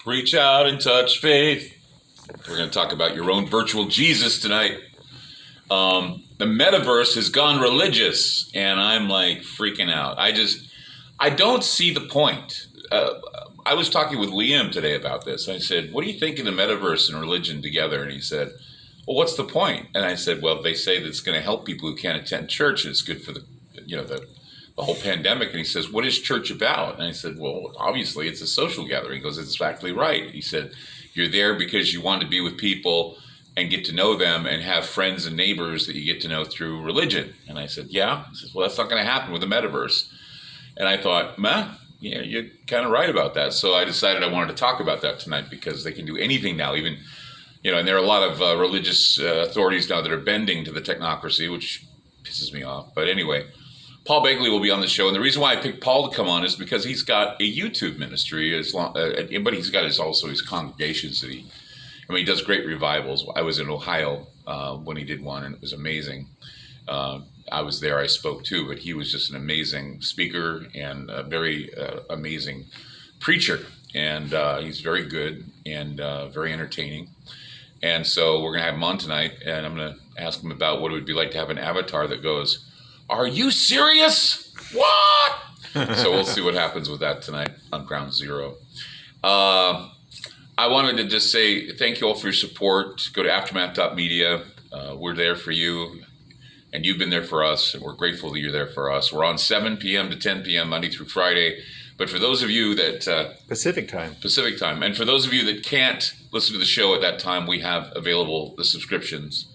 Reach out and touch faith. We're going to talk about your own virtual Jesus tonight. The metaverse has gone religious, and I'm like freaking out. I don't see the point. I was talking with Liam today about this. I said, what do you think of the metaverse and religion together? And he said, well, what's the point? And I said, well, they say that it's going to help people who can't attend church, and it's good for the whole pandemic. And he says, what is church about? And I said, well, obviously it's a social gathering. He goes, it's exactly right. He said, you're there because you want to be with people and get to know them and have friends and neighbors that you get to know through religion. And I said, yeah. He says, well, that's not going to happen with the metaverse. And I thought, yeah, you're kind of right about that. So I decided I wanted to talk about that tonight because they can do anything now, even, and there are a lot of religious authorities now that are bending to the technocracy, which pisses me off. But anyway, Paul Begley will be on the show. And the reason why I picked Paul to come on is because he's got a YouTube ministry, but he's got also his congregations that he does great revivals. I was in Ohio when he did one, and it was amazing. I was there, I spoke too, but he was just an amazing speaker and a very amazing preacher. And he's very good and very entertaining. And so we're going to have him on tonight, and I'm going to ask him about what it would be like to have an avatar that goes, "Are you serious? What?" So we'll see what happens with that tonight on Ground Zero. I wanted to just say thank you all for your support. Go to aftermath.media. We're there for you, and you've been there for us, and we're grateful that you're there for us. We're on 7 p.m. to 10 p.m. Monday through Friday. But for those of you that... Pacific time. And for those of you that can't listen to the show at that time, we have available the subscriptions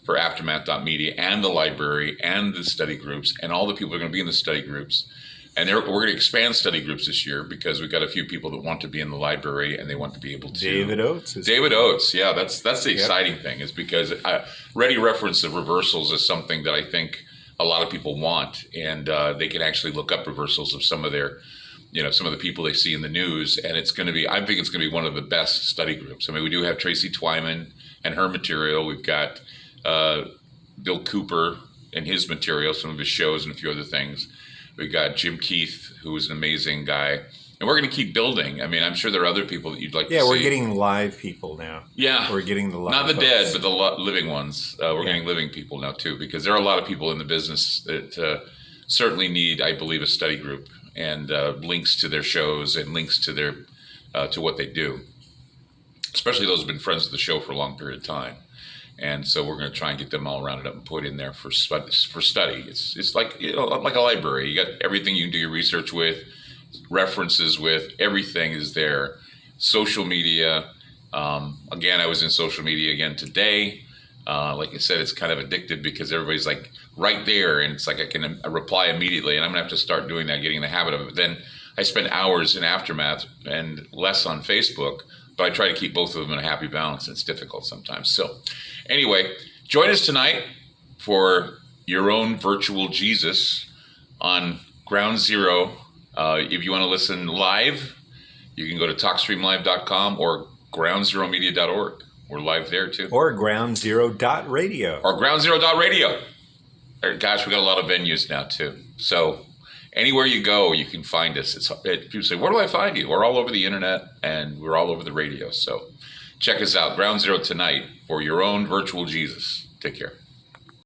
for aftermath.media and the library and the study groups and all the people that are going to be in the study groups. And we're going to expand study groups this year because we've got a few people that want to be in the library and they want to be able to. David Oates, yeah, that's the exciting thing, is because ready reference of reversals is something that I think a lot of people want, and they can actually look up reversals of some of their, some of the people they see in the news, and I think it's going to be one of the best study groups. I mean, we do have Tracy Twyman and her material. We've got Bill Cooper and his material, some of his shows and a few other things. We've got Jim Keith, who is an amazing guy. And we're going to keep building. I mean, I'm sure there are other people that you'd like to see. Yeah, we're getting live people now. Yeah. We're getting the live Not the folks. dead, but the living ones. We're getting living people now, too, because there are a lot of people in the business that certainly need, I believe, a study group and links to their shows and links to their to what they do, especially those who've been friends of the show for a long period of time. And so we're going to try and get them all rounded up and put in there for study. It's like like a library. You got everything you can do your research with, references with. Everything is there. Social media. Again, I was in social media again today. Like I said, it's kind of addictive because everybody's like right there, and it's like I can reply immediately. And I'm going to have to start doing that, getting in the habit of it. Then I spend hours in Aftermath and less on Facebook. But I try to keep both of them in a happy balance. It's difficult sometimes. So anyway, join us tonight for your own virtual Jesus on Ground Zero. If you want to listen live, you can go to talkstreamlive.com or groundzeromedia.org. We're live there too. Or groundzero.radio. Or groundzero.radio. Gosh, we got a lot of venues now too. So anywhere you go, you can find us. People say, where do I find you? We're all over the internet, and we're all over the radio. So check us out, Ground Zero tonight, for your own virtual Jesus. Take care.